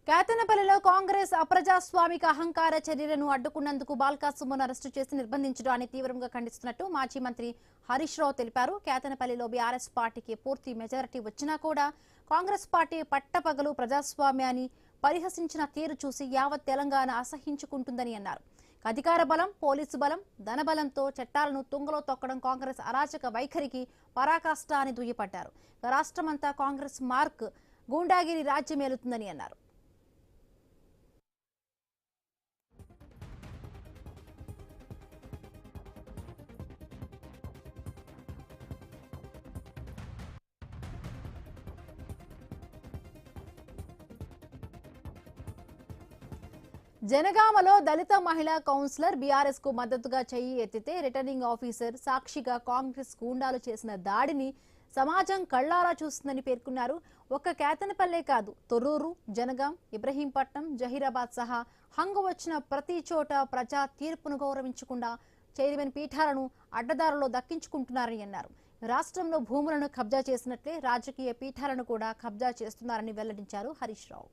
కేతనపల్లిలో కాంగ్రెస్ అప్రజాస్వామిక అహంకార చర్యలను అడ్డుకున్నందుకు బాల్కా సుమన్ అరెస్టు చేసి నిర్బంధించడాన్ని తీవ్రంగా ఖండిస్తున్నట్టు మాజీ మంత్రి హరీష్ రావు తెలిపారు. కేతనపల్లిలో బీఆర్ఎస్ పార్టీకి పూర్తి మెజారిటీ వచ్చినా కూడా కాంగ్రెస్ పార్టీ పట్టపగలు ప్రజాస్వామ్యాన్ని పరిహసించిన తీరు చూసి యావత్ తెలంగాణ అసహించుకుంటుందని అన్నారు. అధికార బలం, పోలీసు బలం, ధనబలంతో చట్టాలను తుంగలో తొక్కడం కాంగ్రెస్ అరాచక వైఖరికి పరాకాష్ట అని దుయ్యపడ్డారు. రాష్ట్రమంతా కాంగ్రెస్ మార్క్ గూండాగిరి రాజ్యమేలుతుందని అన్నారు. జనగామలో దళిత మహిళా కౌన్సిలర్ బీఆర్ఎస్ కు మద్దతుగా చెయ్యి ఎత్తితే రిటర్నింగ్ ఆఫీసర్ సాక్షిగా కాంగ్రెస్ గూండాలు చేసిన దాడిని సమాజం కళ్లారా చూస్తుందని పేర్కొన్నారు. ఒక్క కేతనపల్లె కాదు, తొర్రూరు, జనగాం, ఇబ్రహీంపట్నం, జహీరాబాద్ సహా హంగు వచ్చిన ప్రతి చోట ప్రజా తీర్పును గౌరవించకుండా చైర్మన్ పీఠాలను అడ్డదారులో దక్కించుకుంటున్నారని అన్నారు. రాష్ట్రంలో భూములను కబ్జా చేసినట్లే రాజకీయ పీఠాలను కూడా కబ్జా చేస్తున్నారని వెల్లడించారు హరీష్ రావు.